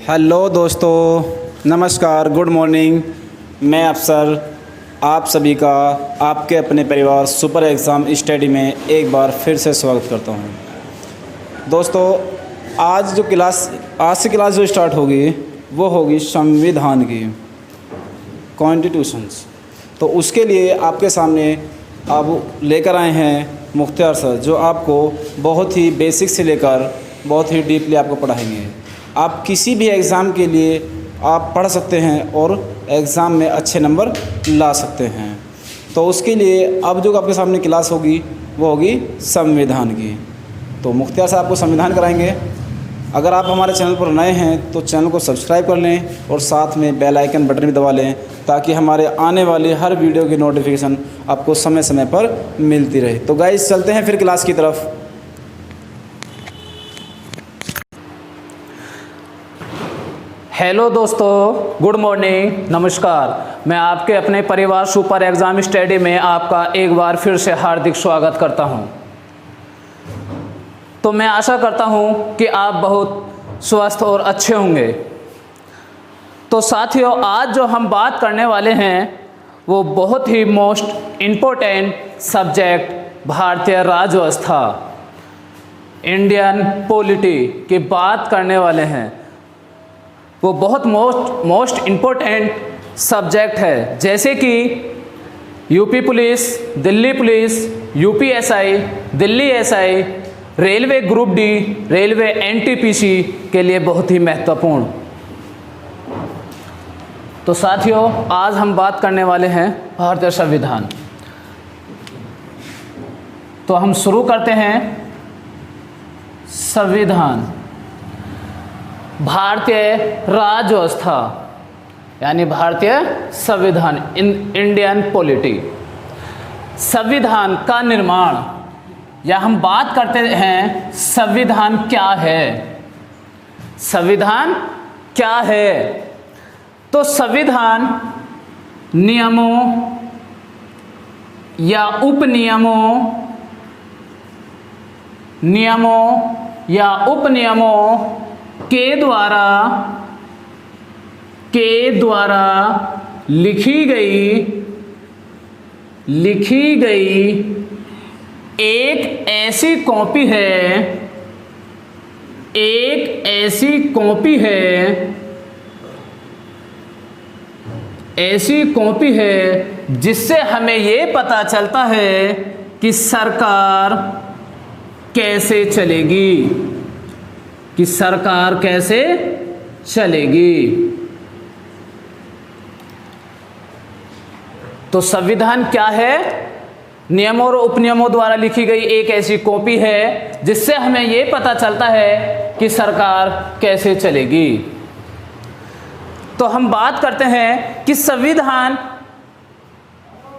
Hello दोस्तों, नमस्कार, good morning. मैं अफसर आप सभी का आपके अपने परिवार सुपर एग्ज़ाम स्टडी में एक बार फिर से स्वागत करता हूं। दोस्तों, आज से क्लास जो स्टार्ट होगी वो होगी संविधान की, कॉन्स्टिट्यूशंस। तो उसके लिए आपके सामने अब लेकर आए हैं मुख्तियार सर, जो आपको बहुत ही बेसिक से लेकर बहुत ही डीपली आपको पढ़ाएंगे। आप किसी भी एग्ज़ाम के लिए आप पढ़ सकते हैं और एग्ज़ाम में अच्छे नंबर ला सकते हैं। तो उसके लिए अब जो आपके सामने क्लास होगी वो होगी संविधान की। तो मुख्तियार साहब आपको संविधान कराएंगे। अगर आप हमारे चैनल पर नए हैं तो चैनल को सब्सक्राइब कर लें और साथ में बेल आइकन बटन भी दबा लें, ताकि हमारे आने वाले हर वीडियो की नोटिफिकेशन आपको समय समय पर मिलती रहे। तो गाइस, चलते हैं फिर क्लास की तरफ। हेलो दोस्तों, गुड मॉर्निंग, नमस्कार। मैं आपके अपने परिवार सुपर एग्ज़ाम स्टडी में आपका एक बार फिर से हार्दिक स्वागत करता हूं। तो मैं आशा करता हूं कि आप बहुत स्वस्थ और अच्छे होंगे। तो साथियों, आज जो हम बात करने वाले हैं वो बहुत ही मोस्ट इम्पोर्टेंट सब्जेक्ट भारतीय राज्य व्यवस्था, इंडियन पॉलिटी की बात करने वाले हैं। वो बहुत मोस्ट इम्पोर्टेंट सब्जेक्ट है, जैसे कि UP police, Delhi police, UPSI, Delhi SI, railway group D, railway NTPC के लिए बहुत ही महत्वपूर्ण। तो साथियों, आज हम बात करने वाले हैं भारतीय संविधान। तो हम शुरू करते हैं। संविधान भारतीय राज्य व्यवस्था यानी भारतीय संविधान, इंडियन पॉलिटी। संविधान का निर्माण, या हम बात करते हैं संविधान क्या है। संविधान क्या है? तो संविधान नियमों या उपनियमों के द्वारा लिखी गई एक ऐसी कॉपी है जिससे हमें ये पता चलता है कि सरकार कैसे चलेगी। तो संविधान क्या है? नियमों और उपनियमों द्वारा लिखी गई एक ऐसी कॉपी है जिससे हमें यह पता चलता है कि सरकार कैसे चलेगी। तो हम बात करते हैं कि संविधान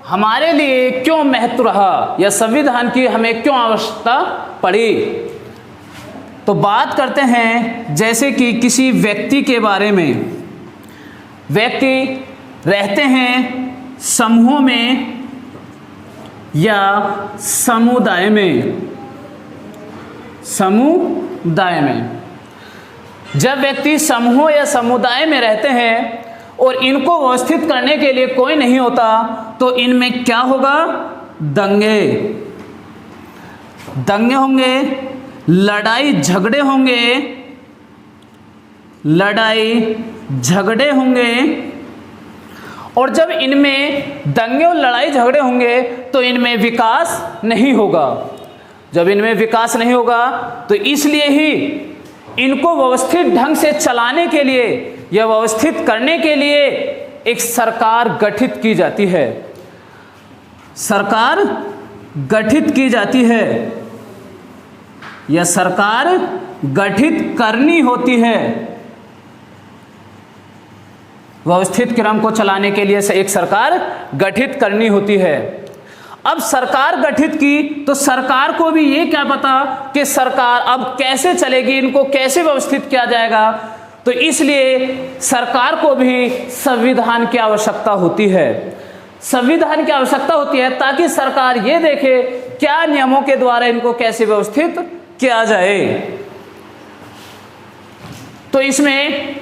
हमारे लिए क्यों महत्व रहा, या संविधान की हमें क्यों आवश्यकता पड़ी। तो बात करते हैं जैसे कि किसी व्यक्ति के बारे में। व्यक्ति रहते हैं समूहों में या समुदाय में। जब व्यक्ति समूह या समुदाय में रहते हैं और इनको व्यवस्थित करने के लिए कोई नहीं होता, तो इनमें क्या होगा? दंगे होंगे, लड़ाई झगड़े होंगे। और जब इनमें दंगे और लड़ाई झगड़े होंगे तो इनमें विकास नहीं होगा। जब इनमें विकास नहीं होगा तो इसलिए ही इनको व्यवस्थित ढंग से चलाने के लिए या व्यवस्थित करने के लिए एक सरकार गठित की जाती है। सरकार गठित की जाती है या सरकार गठित करनी होती है। व्यवस्थित क्रम को चलाने के लिए एक सरकार गठित करनी होती है। अब सरकार गठित की तो सरकार को भी ये क्या पता कि सरकार अब कैसे चलेगी, इनको कैसे व्यवस्थित किया जाएगा। तो इसलिए सरकार को भी संविधान की आवश्यकता होती है। संविधान की आवश्यकता होती है ताकि सरकार ये देखे क्या नियमों के द्वारा इनको कैसे व्यवस्थित किया जाए। तो इसमें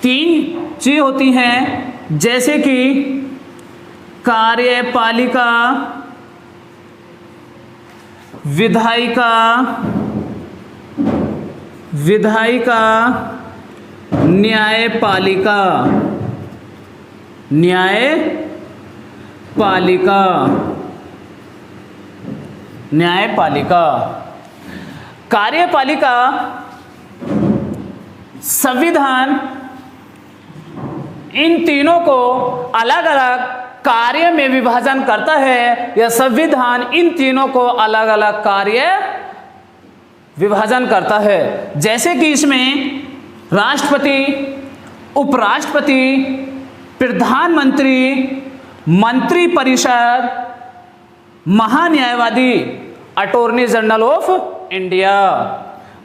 तीन चीज़ होती हैं, जैसे कि कार्यपालिका, विधायिका, न्यायपालिका। कार्यपालिका संविधान इन तीनों को अलग अलग कार्य में विभाजन करता है, या संविधान इन तीनों को अलग अलग कार्य विभाजन करता है। जैसे कि इसमें राष्ट्रपति, उपराष्ट्रपति, प्रधानमंत्री, मंत्रिपरिषद, महान्यायवादी, अटॉर्नी जनरल ऑफ इंडिया।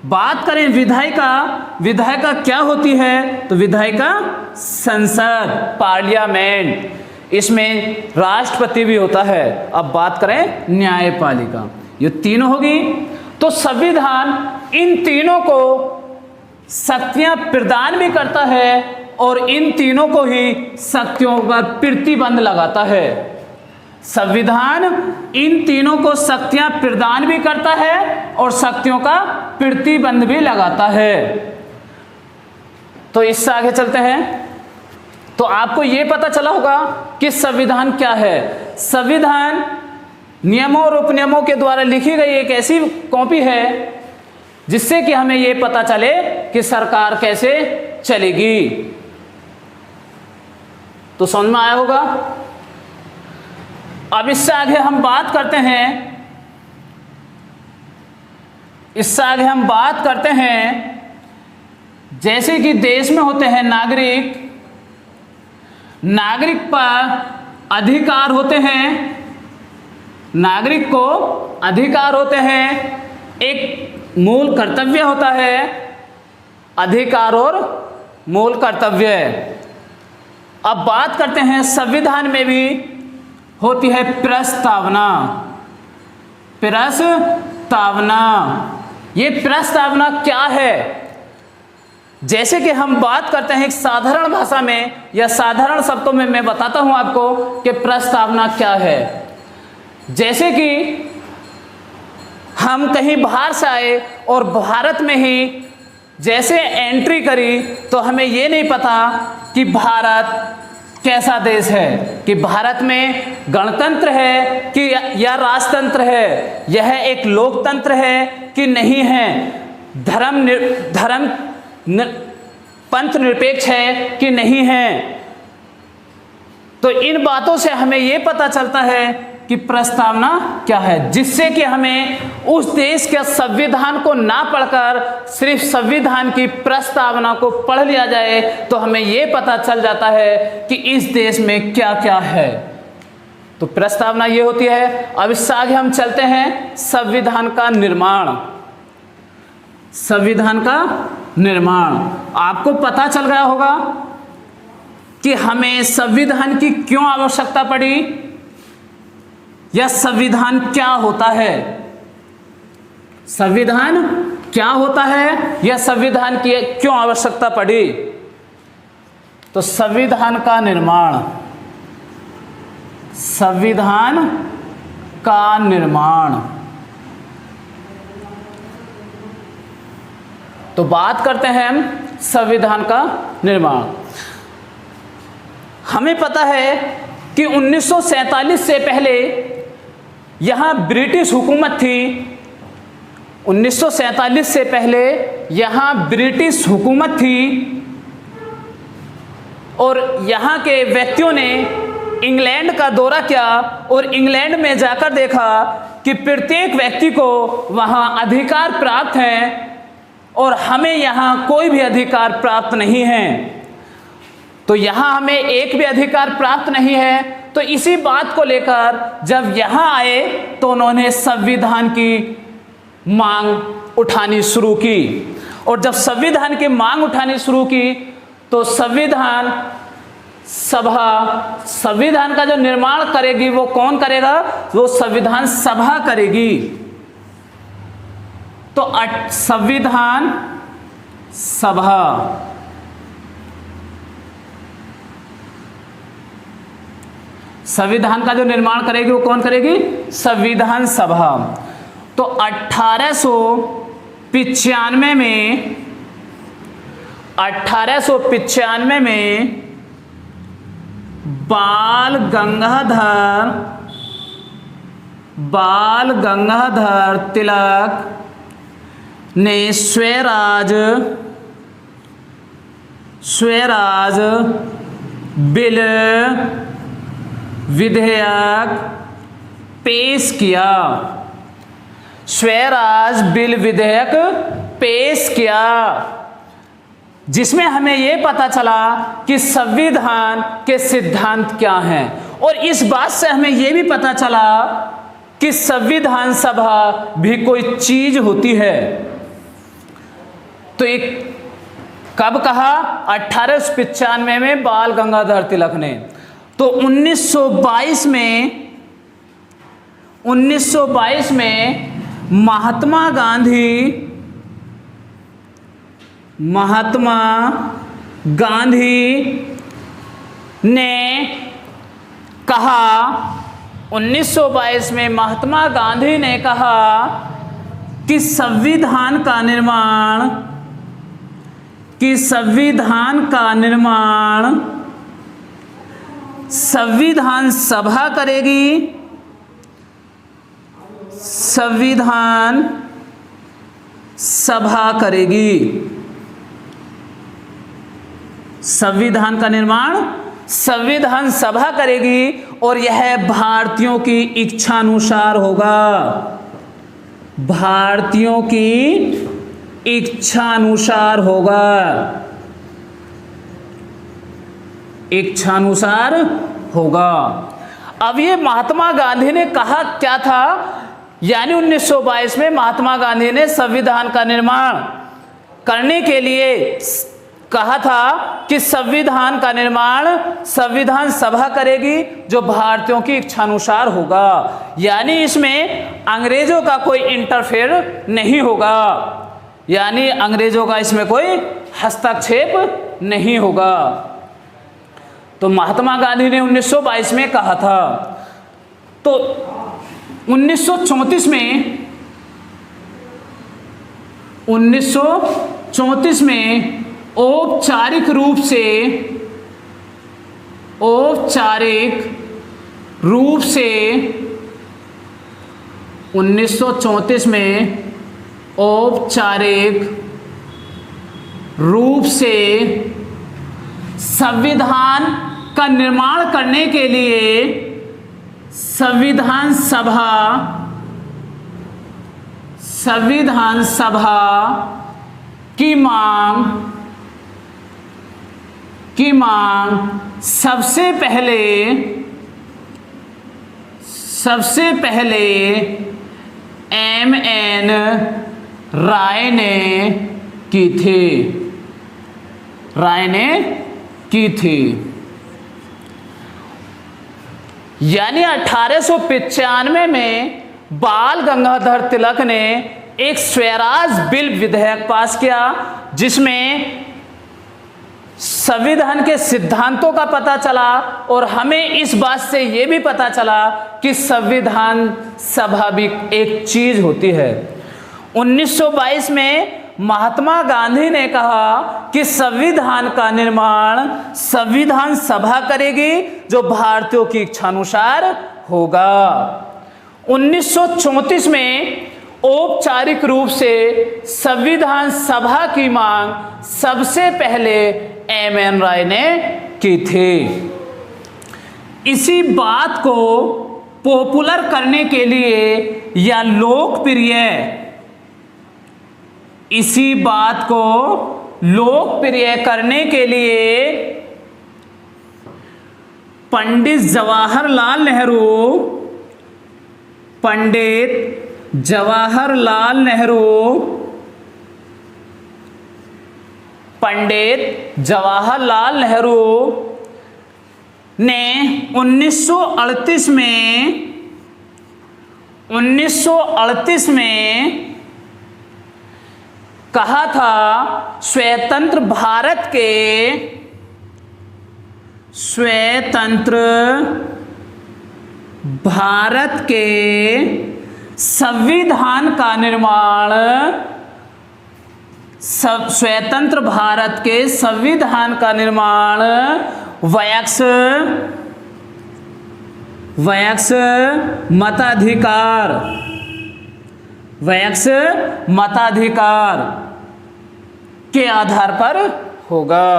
बात करें विधायिका क्या होती है, तो विधायिका संसद, पार्लियामेंट, इसमें राष्ट्रपति भी होता है। अब बात करें न्यायपालिका, ये तीनों होगी। तो संविधान इन तीनों को शक्तियां प्रदान भी करता है और इन तीनों को ही शक्तियों पर प्रतिबंध लगाता है। संविधान इन तीनों को शक्तियां प्रदान भी करता है और शक्तियों का प्रतिबंध भी लगाता है। तो इससे आगे चलते हैं। तो आपको यह पता चला होगा कि संविधान क्या है। संविधान नियमों और उपनियमों के द्वारा लिखी गई एक ऐसी कॉपी है जिससे कि हमें यह पता चले कि सरकार कैसे चलेगी। तो समझ में आया होगा। अब इससे आगे हम बात करते हैं, जैसे कि देश में होते हैं नागरिक पर अधिकार होते हैं, नागरिक को अधिकार होते हैं, एक मूल कर्तव्य होता है, अधिकार और मूल कर्तव्य। अब बात करते हैं संविधान में भी होती है प्रस्तावना। ये प्रस्तावना क्या है? जैसे कि हम बात करते हैं एक साधारण भाषा में या साधारण शब्दों में मैं बताता हूं आपको कि प्रस्तावना क्या है। जैसे कि हम कहीं बाहर से आए और भारत में ही जैसे एंट्री करी तो हमें ये नहीं पता कि भारत कैसा देश है, कि भारत में गणतंत्र है कि या राजतंत्र है, यह एक लोकतंत्र है कि नहीं है, धर्म पंथ निरपेक्ष है कि नहीं है। तो इन बातों से हमें यह पता चलता है कि प्रस्तावना क्या है, जिससे कि हमें उस देश के संविधान को ना पढ़कर सिर्फ संविधान की प्रस्तावना को पढ़ लिया जाए तो हमें यह पता चल जाता है कि इस देश में क्या क्या है। तो प्रस्तावना ये होती है। अब इससे आगे हम चलते हैं संविधान का निर्माण। संविधान का निर्माण, आपको पता चल गया होगा कि हमें संविधान की क्यों आवश्यकता पड़ी या संविधान क्या होता है। संविधान क्या होता है या संविधान की क्यों आवश्यकता पड़ी। तो संविधान का निर्माण, संविधान का निर्माण। तो बात करते हैं हम संविधान का निर्माण। हमें पता है कि 1947 से पहले यहाँ ब्रिटिश हुकूमत थी। 1947 से पहले यहाँ ब्रिटिश हुकूमत थी और यहाँ के व्यक्तियों ने इंग्लैंड का दौरा किया और इंग्लैंड में जाकर देखा कि प्रत्येक व्यक्ति को वहाँ अधिकार प्राप्त हैं और हमें यहाँ कोई भी अधिकार प्राप्त नहीं है। तो यहाँ हमें एक भी अधिकार प्राप्त नहीं है। तो इसी बात को लेकर जब यहाँ आए तो उन्होंने संविधान की मांग उठानी शुरू की और जब संविधान की मांग उठानी शुरू की तो संविधान सभा, संविधान का जो निर्माण करेगी वो कौन करेगा, वो संविधान सभा करेगी। तो संविधान सभा, संविधान का जो निर्माण करेगी वो कौन करेगी? संविधान सभा। तो 1895 में बाल गंगाधर तिलक ने स्वराज बिल विधेयक पेश किया। स्वराज बिल विधेयक पेश किया, जिसमें हमें ये पता चला कि संविधान के सिद्धांत क्या हैं, और इस बात से हमें ये भी पता चला कि संविधान सभा भी कोई चीज होती है। तो एक कब कहा? 1895 में बाल गंगाधर तिलक ने। तो 1922 में महात्मा गांधी ने कहा, 1922 में महात्मा गांधी ने कहा कि संविधान का निर्माण संविधान सभा करेगी। संविधान सभा करेगी। संविधान का निर्माण संविधान सभा करेगी, और यह भारतीयों की इच्छानुसार होगा। भारतीयों की इच्छानुसार होगा। इच्छानुसार होगा। अब ये महात्मा गांधी ने कहा क्या था? यानी 1922 में महात्मा गांधी ने संविधान का निर्माण करने के लिए कहा था कि संविधान का निर्माण संविधान सभा करेगी, जो भारतीयों की इच्छानुसार होगा। यानी इसमें अंग्रेजों का कोई इंटरफेयर नहीं होगा, यानी अंग्रेजों का इसमें कोई हस्तक्षेप नहीं होगा। तो महात्मा गांधी ने 1922 में कहा था। तो 1934 में औपचारिक रूप से 1934 में औपचारिक रूप से संविधान का निर्माण करने के लिए संविधान सभा की मांग सबसे पहले एम.एन. राय ने की थी। यानी 1895 में बाल गंगाधर तिलक ने एक स्वराज बिल विधेयक पास किया, जिसमें संविधान के सिद्धांतों का पता चला, और हमें इस बात से यह भी पता चला कि संविधान सभा भी एक चीज होती है। 1922 में महात्मा गांधी ने कहा कि संविधान का निर्माण संविधान सभा करेगी, जो भारतीयों की इच्छानुसार होगा। 1934 में औपचारिक रूप से संविधान सभा की मांग सबसे पहले एम.एन. राय ने की थी। इसी बात को पॉपुलर करने के लिए या इसी बात को लोकप्रिय करने के लिए पंडित जवाहरलाल नेहरू ने 1938 में कहा था, स्वतंत्र भारत भारत के संविधान का निर्माण, स्वतंत्र भारत के संविधान का निर्माण वयस्क मताधिकार के आधार पर होगा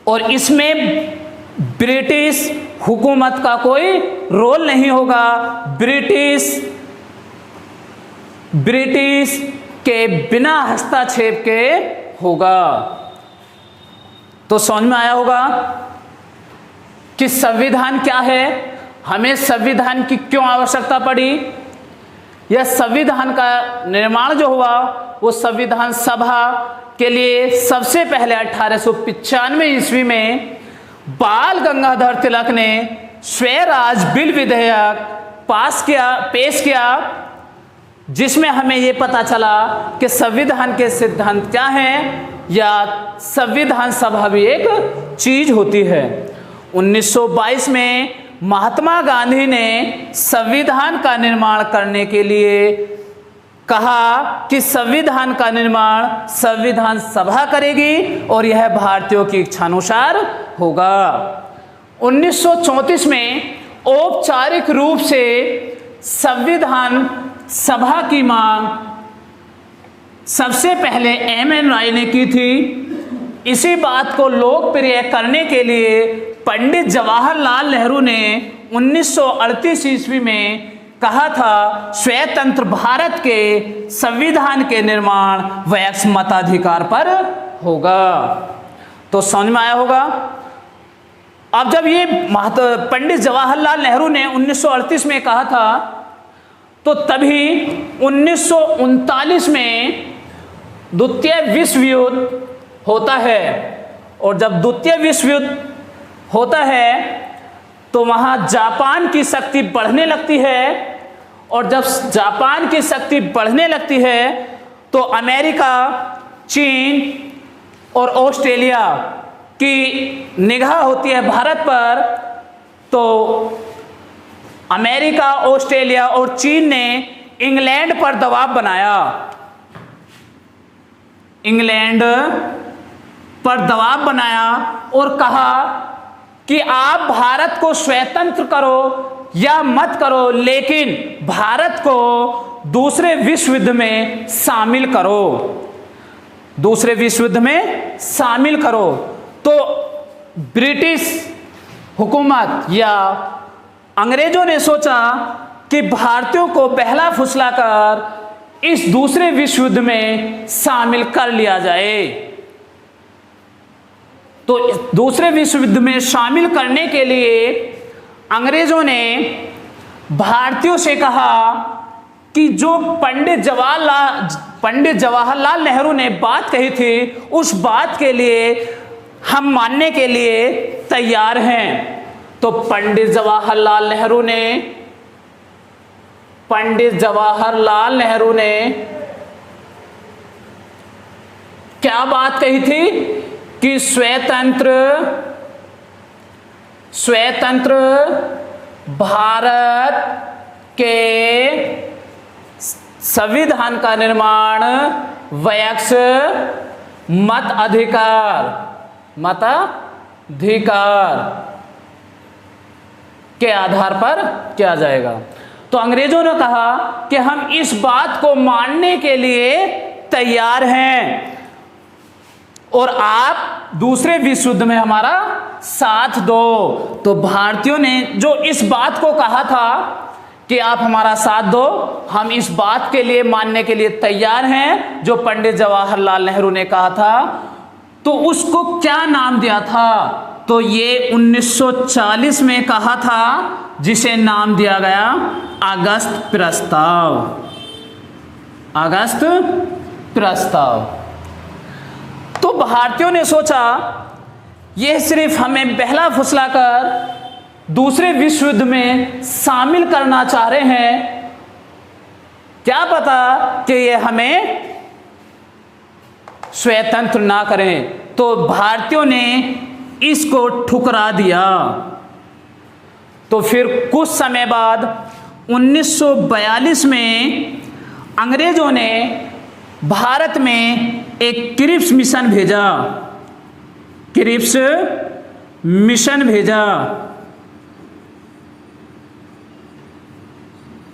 और इसमें ब्रिटिश हुकूमत का कोई रोल नहीं होगा। ब्रिटिश के बिना हस्तक्षेप के होगा। तो समझ में आया होगा कि संविधान क्या है, हमें संविधान की क्यों आवश्यकता पड़ी। यह संविधान का निर्माण जो हुआ वो संविधान सभा के लिए सबसे पहले 1895 ईस्वी में बाल गंगाधर तिलक ने स्वराज बिल विधेयक पेश किया, जिसमें हमें ये पता चला कि संविधान के सिद्धांत क्या हैं या संविधान सभा भी एक चीज होती है। 1922 में महात्मा गांधी ने संविधान का निर्माण करने के लिए कहा कि संविधान का निर्माण संविधान सभा करेगी और यह भारतीयों की इच्छानुसार होगा। 1934 में औपचारिक रूप से संविधान सभा की मांग सबसे पहले एम.एन. राय ने की थी। इसी बात को लोकप्रिय करने के लिए पंडित जवाहरलाल नेहरू ने 1938 ईस्वी में कहा था स्वतंत्र भारत के संविधान के निर्माण वयस्क मताधिकार पर होगा। तो समझ में आया होगा। अब जब ये पंडित जवाहरलाल नेहरू ने 1938 में कहा था तो तभी 1939 में द्वितीय विश्व युद्ध होता है और जब द्वितीय विश्व युद्ध होता है तो वहाँ जापान की शक्ति बढ़ने लगती है और जब जापान की शक्ति बढ़ने लगती है तो अमेरिका, चीन और ऑस्ट्रेलिया की निगाह होती है भारत पर। तो अमेरिका, ऑस्ट्रेलिया और चीन ने इंग्लैंड पर दबाव बनाया। इंग्लैंड पर दबाव बनाया और कहा कि आप भारत को स्वतंत्र करो या मत करो, लेकिन भारत को दूसरे विश्व युद्ध में शामिल करो, दूसरे विश्व युद्ध में शामिल करो। तो ब्रिटिश हुकूमत या अंग्रेजों ने सोचा कि भारतीयों को बहला फुसलाकर इस दूसरे विश्व युद्ध में शामिल कर लिया जाए। तो दूसरे विश्व युद्ध में शामिल करने के लिए अंग्रेजों ने भारतीयों से कहा कि जो पंडित जवाहरलाल नेहरू ने बात कही थी उस बात के लिए हम मानने के लिए तैयार हैं। तो पंडित जवाहरलाल नेहरू ने क्या बात कही थी कि स्वतंत्र भारत के संविधान का निर्माण वयस्क मताधिकार के आधार पर किया जाएगा। तो अंग्रेजों ने कहा कि हम इस बात को मानने के लिए तैयार हैं और आप दूसरे विश्व युद्ध में हमारा साथ दो। तो भारतीयों ने जो इस बात को कहा था कि आप हमारा साथ दो, हम इस बात के लिए मानने के लिए तैयार हैं जो पंडित जवाहरलाल नेहरू ने कहा था, तो उसको क्या नाम दिया था? तो ये 1940 में कहा था, जिसे नाम दिया गया अगस्त प्रस्ताव। अगस्त प्रस्ताव। तो भारतीयों ने सोचा यह सिर्फ हमें बहला फुसला कर दूसरे विश्व युद्ध में शामिल करना चाह रहे हैं, क्या पता कि ये हमें स्वतंत्र ना करें। तो भारतीयों ने इसको ठुकरा दिया। तो फिर कुछ समय बाद 1942 में अंग्रेज़ों ने भारत में एक क्रिप्स मिशन भेजा। क्रिप्स मिशन भेजा।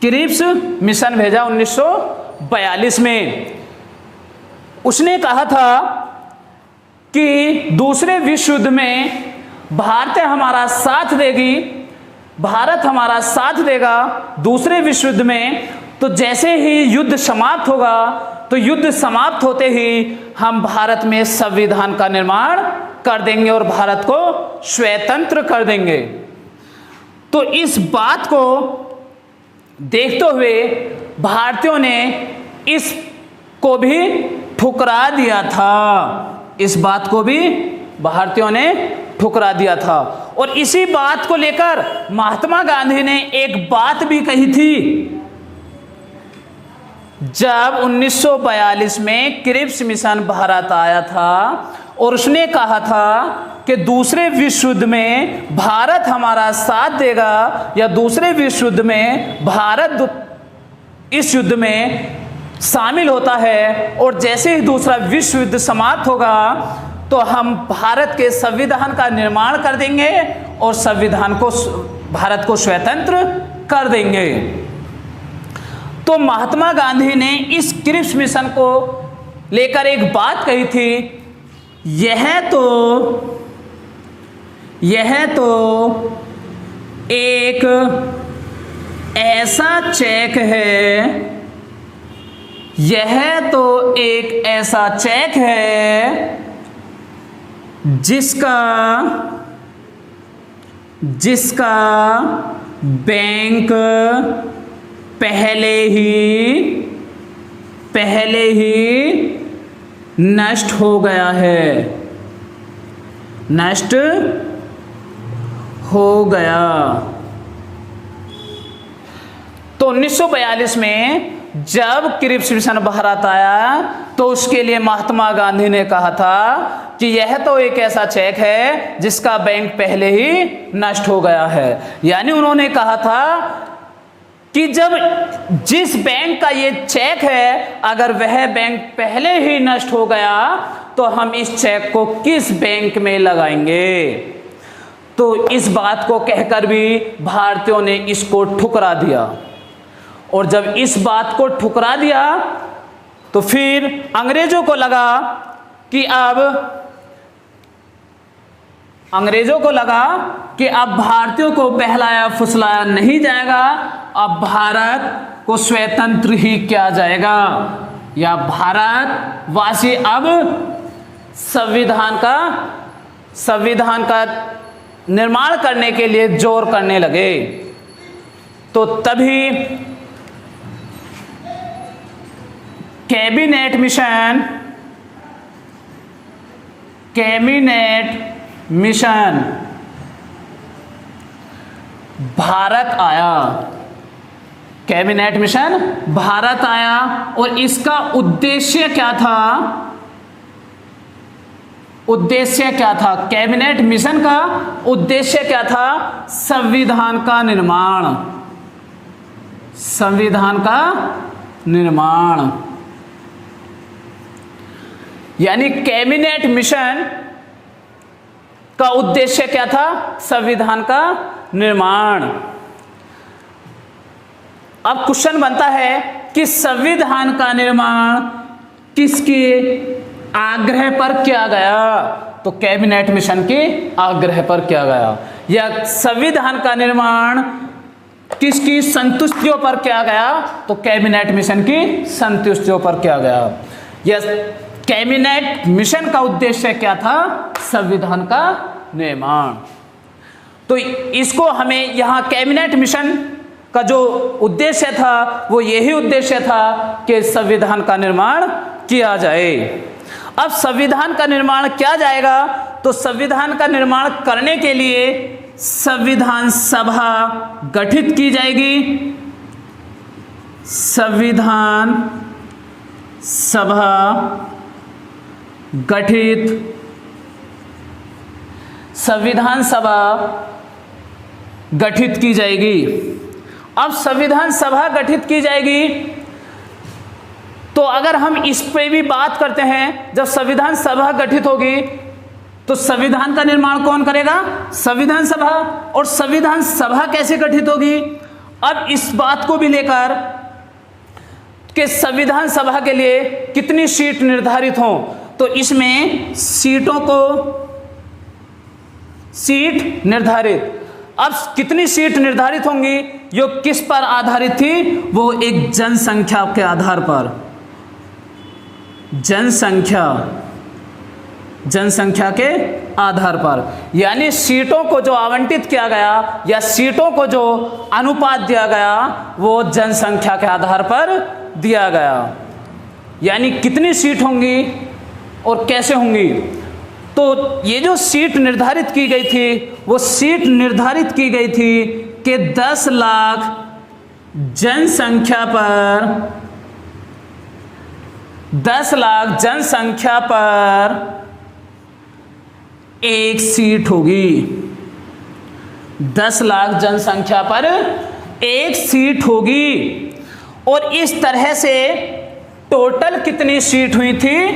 क्रिप्स मिशन भेजा 1942 में। उसने कहा था कि दूसरे विश्व युद्ध में भारत हमारा साथ देगी, भारत हमारा साथ देगा दूसरे विश्व युद्ध में। तो जैसे ही युद्ध समाप्त होगा, तो युद्ध समाप्त होते ही हम भारत में संविधान का निर्माण कर देंगे और भारत को स्वतंत्र कर देंगे। तो इस बात को देखते हुए भारतीयों ने इसको भी ठुकरा दिया था। इस बात को भी भारतीयों ने ठुकरा दिया था। और इसी बात को लेकर महात्मा गांधी ने एक बात भी कही थी। जब 1942 में क्रिप्स मिशन भारत आया था और उसने कहा था कि दूसरे विश्व युद्ध में भारत हमारा साथ देगा या दूसरे विश्व युद्ध में भारत इस युद्ध में शामिल होता है, और जैसे ही दूसरा विश्व युद्ध समाप्त होगा तो हम भारत के संविधान का निर्माण कर देंगे और संविधान को, भारत को स्वतंत्र कर देंगे। तो महात्मा गांधी ने इस क्रिप्स मिशन को लेकर एक बात कही थी, यह तो एक ऐसा चेक है, यह तो एक ऐसा चेक है जिसका बैंक पहले ही नष्ट हो गया है, नष्ट हो गया। तो 1942 में जब क्रिप्स मिशन भारत आया तो उसके लिए महात्मा गांधी ने कहा था कि यह तो एक ऐसा चेक है जिसका बैंक पहले ही नष्ट हो गया है। यानी उन्होंने कहा था कि जब जिस बैंक का ये चेक है, अगर वह बैंक पहले ही नष्ट हो गया तो हम इस चेक को किस बैंक में लगाएंगे। तो इस बात को कहकर भी भारतीयों ने इसको ठुकरा दिया। और जब इस बात को ठुकरा दिया तो फिर अंग्रेजों को लगा कि अब भारतीयों को बहलाया फुसलाया नहीं जाएगा, अब भारत को स्वतंत्र ही किया जाएगा, या भारतवासी अब संविधान का निर्माण करने के लिए जोर करने लगे। तो तभी कैबिनेट मिशन भारत आया। कैबिनेट मिशन भारत आया और इसका उद्देश्य क्या था? कैबिनेट मिशन का उद्देश्य क्या था? संविधान का निर्माण। यानी कैबिनेट मिशन का उद्देश्य क्या था? संविधान का निर्माण। अब क्वेश्चन बनता है कि संविधान का निर्माण किसके आग्रह पर किया गया? तो कैबिनेट मिशन के आग्रह पर किया गया। या संविधान का निर्माण किसकी संतुष्टियों पर किया गया? तो कैबिनेट मिशन की संतुष्टियों पर किया गया। यस, कैबिनेट मिशन का उद्देश्य क्या था? संविधान का निर्माण। तो इसको हमें यहाँ कैबिनेट मिशन का जो उद्देश्य था वो यही उद्देश्य था कि संविधान का निर्माण किया जाए। अब संविधान का निर्माण किया जाएगा तो संविधान का निर्माण करने के लिए संविधान सभा गठित की जाएगी। संविधान सभा गठित। संविधान सभा गठित की जाएगी। अब संविधान सभा गठित की जाएगी, तो अगर हम इस पे भी बात करते हैं, जब संविधान सभा गठित होगी तो संविधान का निर्माण कौन करेगा? संविधान सभा। और संविधान सभा कैसे गठित होगी? अब इस बात को भी लेकर कि संविधान सभा के लिए कितनी सीट निर्धारित हों, तो इसमें सीट निर्धारित। अब कितनी सीट निर्धारित होंगी, जो किस पर आधारित थी? वो एक जनसंख्या के आधार पर, जनसंख्या के आधार पर, यानी सीटों को जो आवंटित किया गया या सीटों को जो अनुपात दिया गया वो जनसंख्या के आधार पर दिया गया। यानी कितनी सीट होंगी और कैसे होंगी? तो ये जो सीट निर्धारित की गई थी, वो सीट निर्धारित की गई थी कि 10 लाख जनसंख्या पर एक सीट होगी। 10 लाख जनसंख्या पर एक सीट होगी। और इस तरह से टोटल कितनी सीट हुई थी?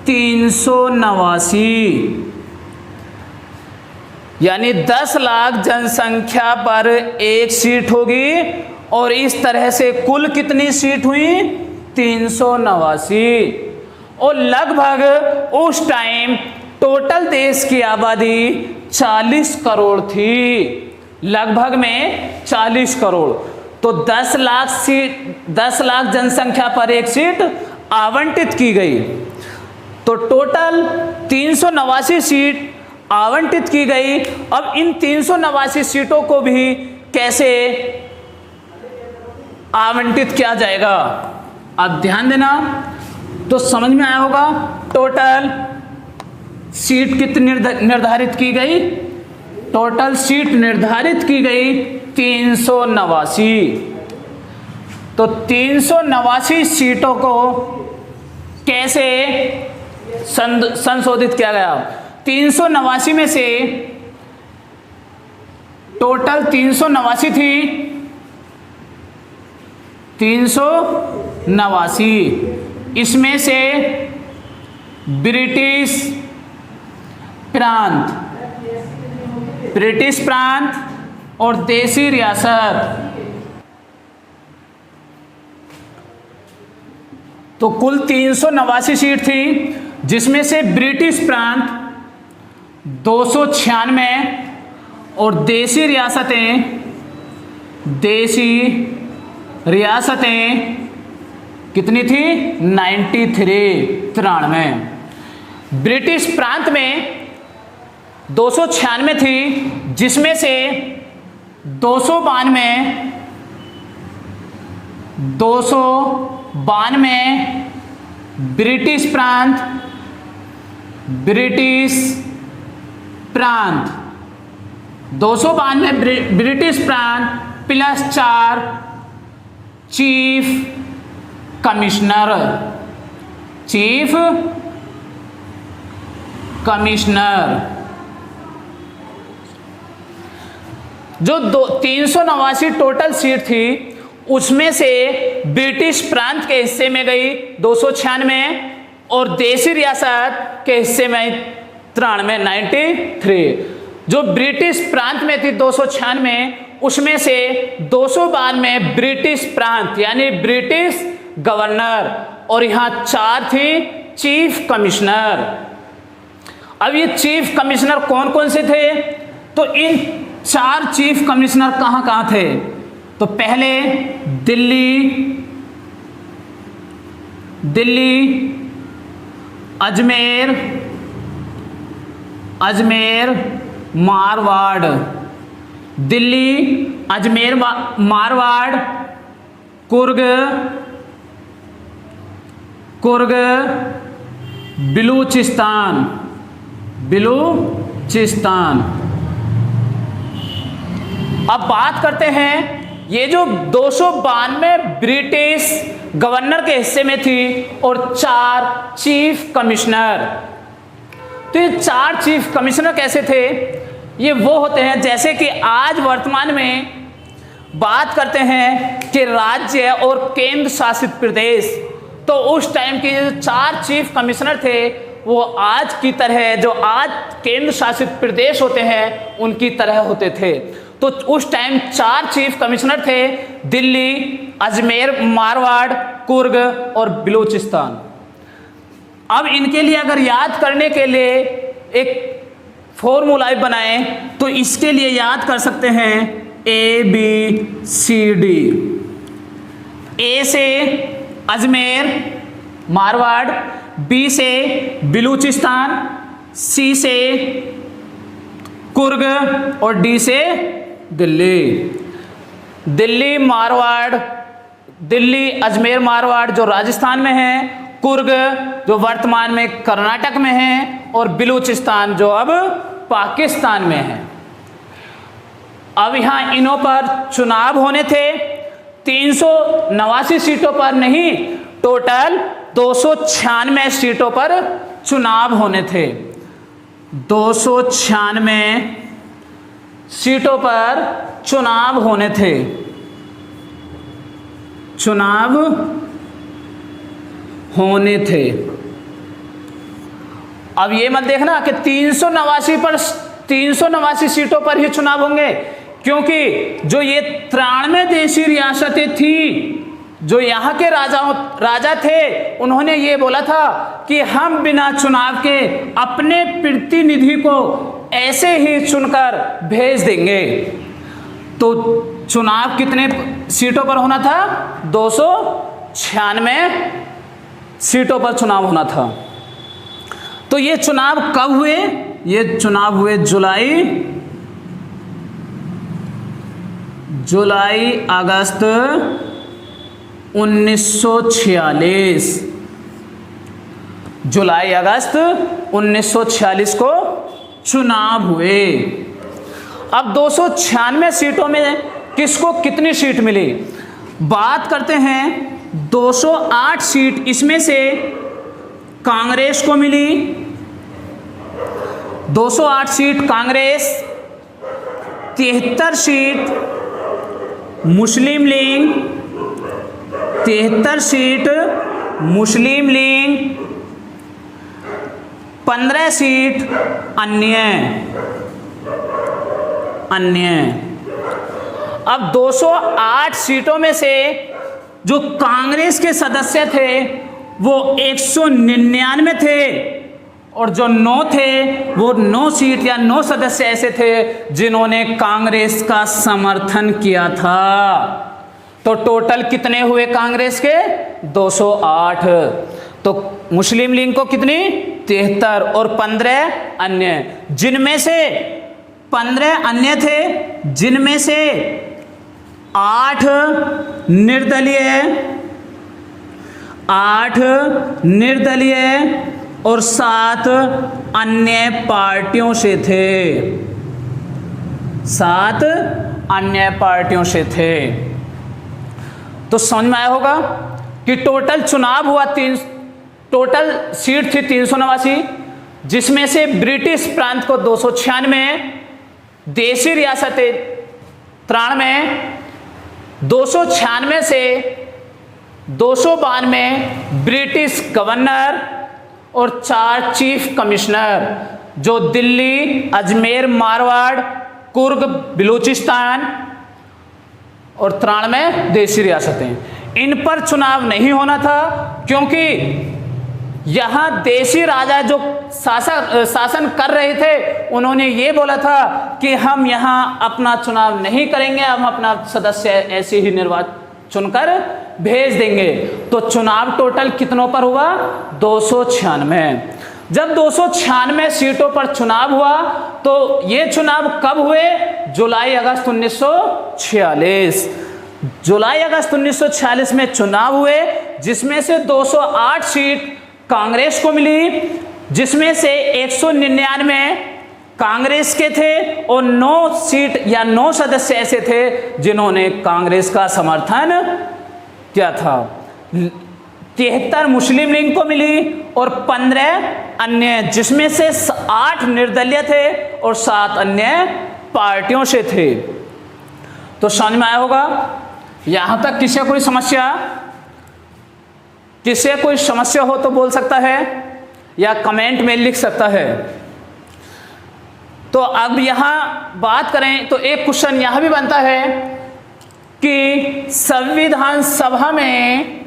389। यानी 10 लाख जनसंख्या पर एक सीट होगी, और इस तरह से कुल कितनी सीट हुई? 389। और लगभग उस टाइम टोटल देश की आबादी 40 करोड़ थी, लगभग में 40 करोड़। तो 10 लाख जनसंख्या पर एक सीट आवंटित की गई, तो टोटल 389 सीट आवंटित की गई। अब इन 389 सीटों को भी कैसे आवंटित किया जाएगा? अब ध्यान देना, तो समझ में आया होगा। टोटल सीट कितनी निर्धारित की गई? टोटल सीट निर्धारित की गई 389। तो 389 सीटों को कैसे संशोधित किया गया? 389 में से टोटल 389 थी, 389 इसमें से ब्रिटिश प्रांत और देसी रियासत, तो कुल 389 सीट थी, जिसमें से ब्रिटिश प्रांत 296 और देसी रियासतें कितनी थी? 93। ब्रिटिश प्रांत में 296 थी, जिसमें से 292 ब्रिटिश प्रांत 292 ब्रिटिश प्रांत प्लस 4 चीफ कमिश्नर। जो 389 टोटल सीट थी, उसमें से ब्रिटिश प्रांत के हिस्से में गई 296 और देसी रियासत के हिस्से में 93। जो ब्रिटिश प्रांत में थी 296, उसमें से 292 ब्रिटिश प्रांत यानी ब्रिटिश गवर्नर, और यहाँ 4 थी चीफ कमिश्नर। अब ये चीफ कमिश्नर कौन कौन से थे? तो इन 4 चीफ कमिश्नर कहाँ कहाँ थे? तो पहले दिल्ली, अजमेर, मारवाड़, दिल्ली, अजमेर, मारवाड़, कुर्ग, बिलूचिस्तान। अब बात करते हैं, ये जो 292 ब्रिटिश गवर्नर के हिस्से में थी और 4 चीफ कमिश्नर, तो ये 4 चीफ कमिश्नर कैसे थे? ये वो होते हैं, जैसे कि आज वर्तमान में बात करते हैं कि राज्य और केंद्र शासित प्रदेश, तो उस टाइम के जो 4 चीफ कमिश्नर थे वो आज की तरह, जो आज केंद्र शासित प्रदेश होते हैं उनकी तरह होते थे। तो उस टाइम 4 चीफ कमिश्नर थे, दिल्ली, अजमेर, मारवाड़, कुर्ग और बलूचिस्तान। अब इनके लिए अगर याद करने के लिए एक फॉर्मूला बनाएं तो इसके लिए याद कर सकते हैं ABCD। A से अजमेर मारवाड़, B से बलूचिस्तान, C से कुर्ग और D से दिल्ली। दिल्ली मारवाड़, दिल्ली अजमेर मारवाड़ जो राजस्थान में है, कुर्ग जो वर्तमान में कर्नाटक में है और बलूचिस्तान जो अब पाकिस्तान में है। अब यहाँ इनों पर चुनाव होने थे 389 सीटों पर नहीं, टोटल 296 सीटों पर चुनाव होने थे। 296 सीटों पर चुनाव होने थे। चुनाव होने थे। अब ये मत देखना कि 389 सीटों पर ही चुनाव होंगे, क्योंकि जो ये 93 देशी रियासतें थी, जो यहाँ के राजा थे, उन्होंने ये बोला था कि हम बिना चुनाव के अपने प्रतिनिधि को ऐसे ही चुनकर भेज देंगे। तो चुनाव कितने सीटों पर होना था? 296 सीटों पर चुनाव होना था। तो ये चुनाव कब हुए? ये चुनाव हुए जुलाई अगस्त 1946। जुलाई अगस्त 1946 को चुनाव हुए। अब 296 सीटों में किसको कितनी सीट मिली? बात करते हैं 208 सीट इसमें से कांग्रेस को मिली, 208 सीट कांग्रेस, 73 सीट मुस्लिम लीग, 73 सीट मुस्लिम लीग, 15 सीट अन्य। अब 208 सीटों में से जो कांग्रेस के सदस्य थे वो 199 थे और जो 9 थे वो 9 सीट या 9 सदस्य ऐसे थे जिन्होंने कांग्रेस का समर्थन किया था। तो टोटल कितने हुए कांग्रेस के? 208। तो मुस्लिम लीग को कितनी? 73 और 15 अन्य, जिनमें से 15 अन्य थे, जिनमें से 8 निर्दलीय और 7 अन्य पार्टियों से थे। 7 अन्य पार्टियों से थे। तो समझ में आया होगा कि टोटल चुनाव हुआ, टोटल सीट थी 389, जिसमें से ब्रिटिश प्रांत को 296, देशी रियासतें 93, 296 से 292 ब्रिटिश गवर्नर और 4 चीफ कमिश्नर जो दिल्ली, अजमेर, मारवाड़, कुर्ग, बलूचिस्तान और 93 देशी रियासतें, इन पर चुनाव नहीं होना था, क्योंकि यहाँ देशी राजा जो शासन कर रहे थे उन्होंने ये बोला था कि हम यहाँ अपना चुनाव नहीं करेंगे, हम अपना सदस्य ऐसे ही चुनकर भेज देंगे। तो चुनाव टोटल कितनों पर हुआ? 296। जब 296 सीटों पर चुनाव हुआ तो ये चुनाव कब हुए? जुलाई अगस्त 1946। जुलाई अगस्त 1946 में चुनाव हुए, जिसमें से 208 सीट कांग्रेस को मिली, जिसमें से 199 कांग्रेस के थे और 9 सीट या 9 सदस्य ऐसे थे जिन्होंने कांग्रेस का समर्थन किया था। 73 मुस्लिम लीग को मिली और 15 अन्य, जिसमें से 8 निर्दलीय थे और 7 अन्य पार्टियों से थे। तो समझ में आया होगा। यहां तक किसी कोई समस्या, किसी कोई समस्या हो तो बोल सकता है या कमेंट में लिख सकता है। तो अब यहां बात करें तो एक क्वेश्चन यहां भी बनता है कि संविधान सभा में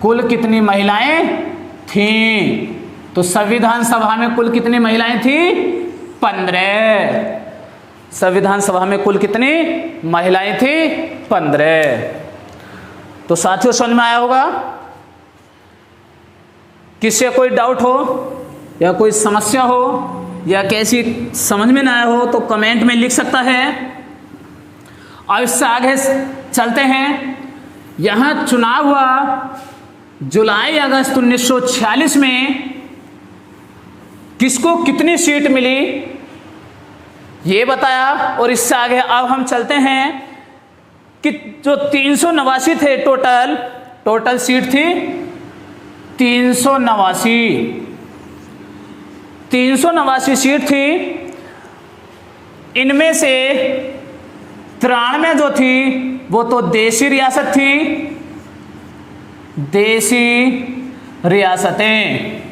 कुल कितनी महिलाएं थीं? तो संविधान सभा में कुल कितनी महिलाएं थी? 15। संविधान सभा में कुल कितनी महिलाएं थी? 15। तो साथियों समझ में आया होगा। किसी कोई डाउट हो या कोई समस्या हो या कैसी समझ में ना आया हो तो कमेंट में लिख सकता है। और इससे आगे चलते हैं। यहाँ चुनाव हुआ जुलाई अगस्त 1946 में, किसको कितनी सीट मिली ये बताया। और इससे आगे अब हम चलते हैं कि जो 389 थे टोटल सीट थी 389 सीट थी। इनमें से 93 जो थी वो तो देशी रियासत थी, देशी रियासतें।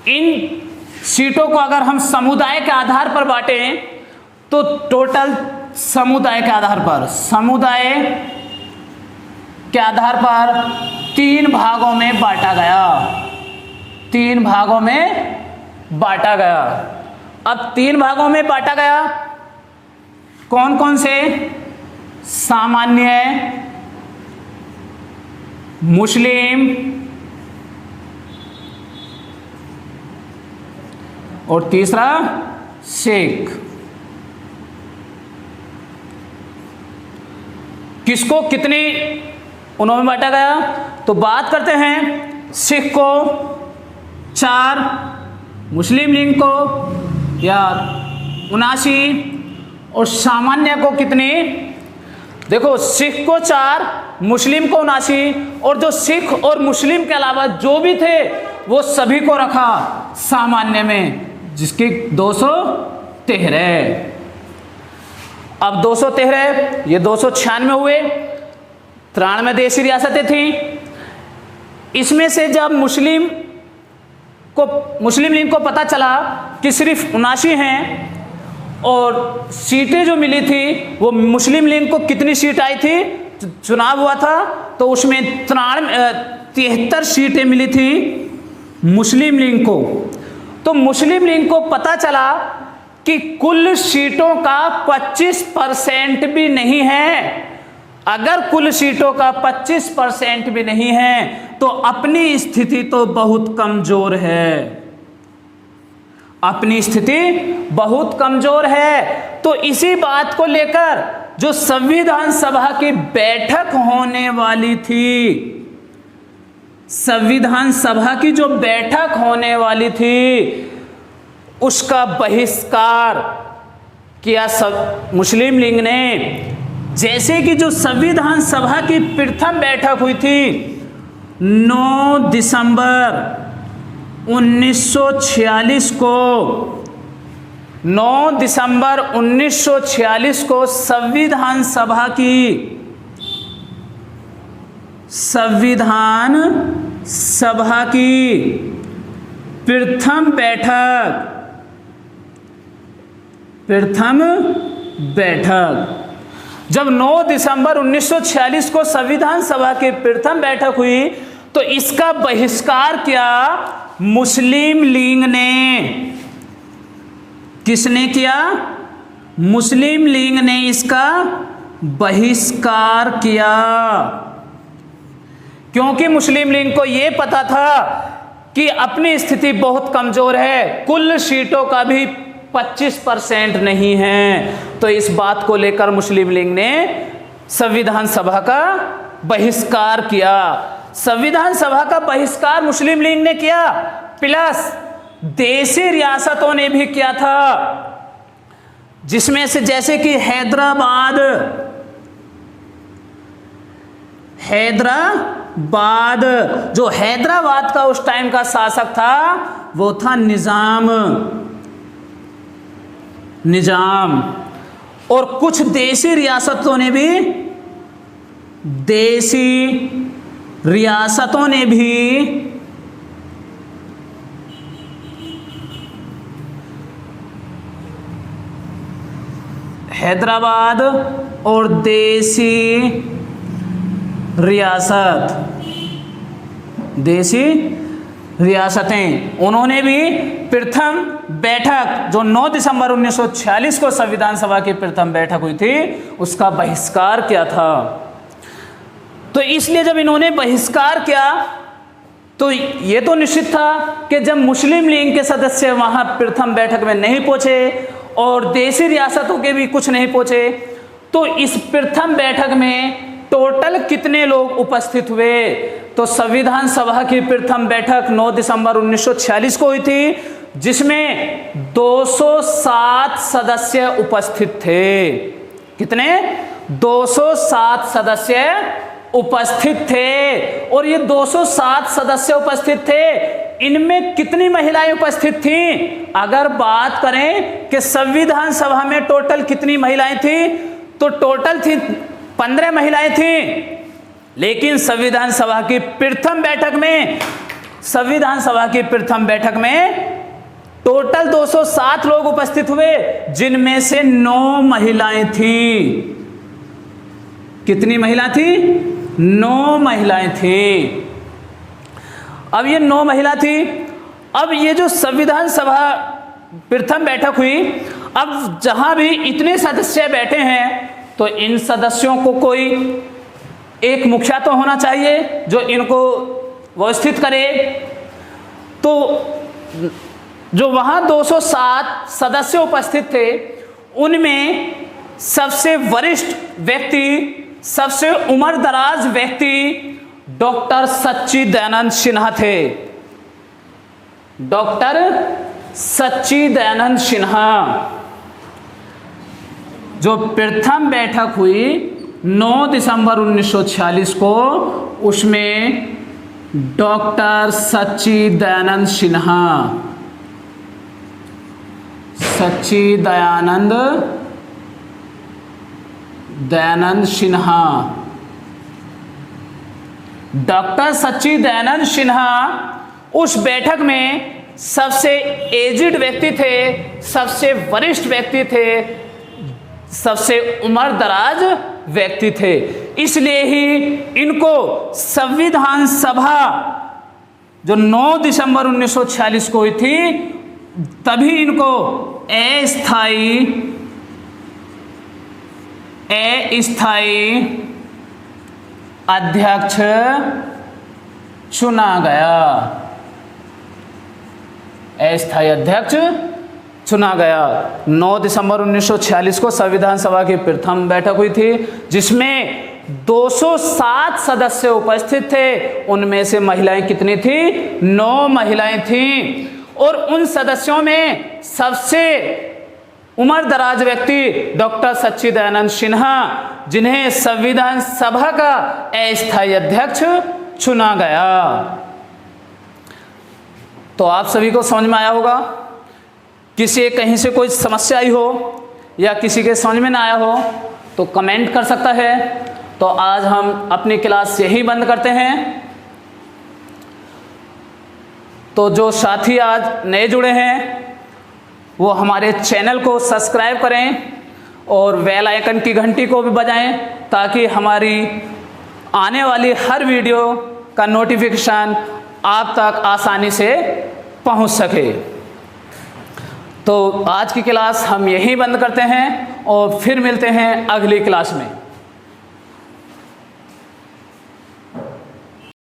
इन सीटों को अगर हम समुदाय के आधार पर बांटें तो टोटल समुदाय के आधार पर 3 भागों में बांटा गया। अब 3 भागों में बांटा गया। कौन कौन से? सामान्य, मुस्लिम और तीसरा सिख। किसको कितनी उन्होंने बांटा गया? तो बात करते हैं सिख को 4, मुस्लिम लीग को या 79 और सामान्य को कितनी? देखो सिख को 4, मुस्लिम को 79 और जो सिख और मुस्लिम के अलावा जो भी थे वो सभी को रखा सामान्य में, जिसके 213। अब 213 ये 296 हुए। 93 देशी रियासतें थी। इसमें से जब मुस्लिम लीग को पता चला कि सिर्फ 79 हैं और सीटें जो मिली थी वो मुस्लिम लीग को कितनी सीट आई थी, चुनाव हुआ था तो उसमें 73 सीटें मिली थी मुस्लिम लीग को। तो मुस्लिम लीग को पता चला कि कुल सीटों का 25% भी नहीं है। अगर कुल सीटों का 25% भी नहीं है तो अपनी स्थिति तो बहुत कमजोर है। तो इसी बात को लेकर जो संविधान सभा की बैठक होने वाली थी, संविधान सभा की जो बैठक होने वाली थी उसका बहिष्कार किया मुस्लिम लीग ने। जैसे कि जो संविधान सभा की प्रथम बैठक हुई थी 9 दिसंबर 1946 को संविधान सभा की प्रथम बैठक जब 9 दिसंबर 1946 को संविधान सभा की प्रथम बैठक हुई तो इसका बहिष्कार किया मुस्लिम लीग ने। किसने किया? मुस्लिम लीग ने इसका बहिष्कार किया, क्योंकि मुस्लिम लीग को यह पता था कि अपनी स्थिति बहुत कमज़ोर है, कुल सीटों का भी 25% नहीं है। तो इस बात को लेकर मुस्लिम लीग ने संविधान सभा का बहिष्कार किया। संविधान सभा का बहिष्कार मुस्लिम लीग ने किया, प्लस देशी रियासतों ने भी किया था, जिसमें से जैसे कि हैदराबाद जो हैदराबाद का उस टाइम का शासक था वो था निजाम। और कुछ देशी रियासतों ने भी हैदराबाद और देशी रियासतें उन्होंने भी प्रथम बैठक जो 9 दिसंबर 1946 को संविधान सभा की प्रथम बैठक हुई थी उसका बहिष्कार किया था। तो इसलिए जब इन्होंने बहिष्कार किया तो ये तो निश्चित था कि जब मुस्लिम लीग के सदस्य वहां प्रथम बैठक में नहीं पहुंचे और देशी रियासतों के भी कुछ नहीं पहुंचे, तो इस प्रथम बैठक में टोटल कितने लोग उपस्थित हुए? तो संविधान सभा की प्रथम बैठक 9 दिसंबर 1946 को हुई थी, जिसमें 207 सदस्य उपस्थित थे। कितने? 207 सदस्य उपस्थित थे। और ये 207 सदस्य उपस्थित थे, इनमें कितनी महिलाएं उपस्थित थीं? अगर बात करें कि संविधान सभा में टोटल कितनी महिलाएं थी, तो टोटल थी 15 महिलाएं थीं। लेकिन संविधान सभा की प्रथम बैठक में टोटल 207 लोग उपस्थित हुए, जिनमें से 9 महिलाएं थीं। कितनी महिला थी? 9 महिलाएं थी। अब ये 9 महिला थी। अब ये जो संविधान सभा प्रथम बैठक हुई, अब जहां भी इतने सदस्य बैठे हैं तो इन सदस्यों को कोई एक मुखिया तो होना चाहिए जो इनको व्यवस्थित करे। तो जो वहां 207 सदस्य उपस्थित थे, उनमें सबसे वरिष्ठ व्यक्ति, सबसे उम्रदराज व्यक्ति डॉक्टर सच्चिदानंद सिन्हा थे। डॉक्टर सच्चिदानंद सिन्हा। जो प्रथम बैठक हुई 9 दिसंबर 1946 को, उसमें डॉक्टर सच्चिदानंद सिन्हा उस बैठक में सबसे एजिड व्यक्ति थे, सबसे वरिष्ठ व्यक्ति थे, सबसे उम्रदराज व्यक्ति थे। इसलिए ही इनको संविधान सभा जो 9 दिसंबर 1946 को हुई थी, तभी इनको अस्थायी अध्यक्ष चुना गया। अस्थायी अध्यक्ष चुना गया। 9 दिसंबर 1946 को संविधान सभा की प्रथम बैठक हुई थी, जिसमें 207 सदस्य उपस्थित थे। उनमें से महिलाएं कितनी थी? 9 महिलाएं थीं। और उन सदस्यों में सबसे उम्रदराज व्यक्ति डॉक्टर सच्चिदानंद सिन्हा, जिन्हें संविधान सभा का अस्थायी अध्यक्ष चुना गया। तो आप सभी को समझ में आया होगा। किसी कहीं से कोई समस्या आई हो या किसी के समझ में ना आया हो तो कमेंट कर सकता है। तो आज हम अपनी क्लास यही बंद करते हैं। तो जो साथी आज नए जुड़े हैं वो हमारे चैनल को सब्सक्राइब करें और बेल आइकन की घंटी को भी बजाएं, ताकि हमारी आने वाली हर वीडियो का नोटिफिकेशन आप तक आसानी से पहुंच सके। तो आज की क्लास हम यहीं बंद करते हैं और फिर मिलते हैं अगली क्लास में।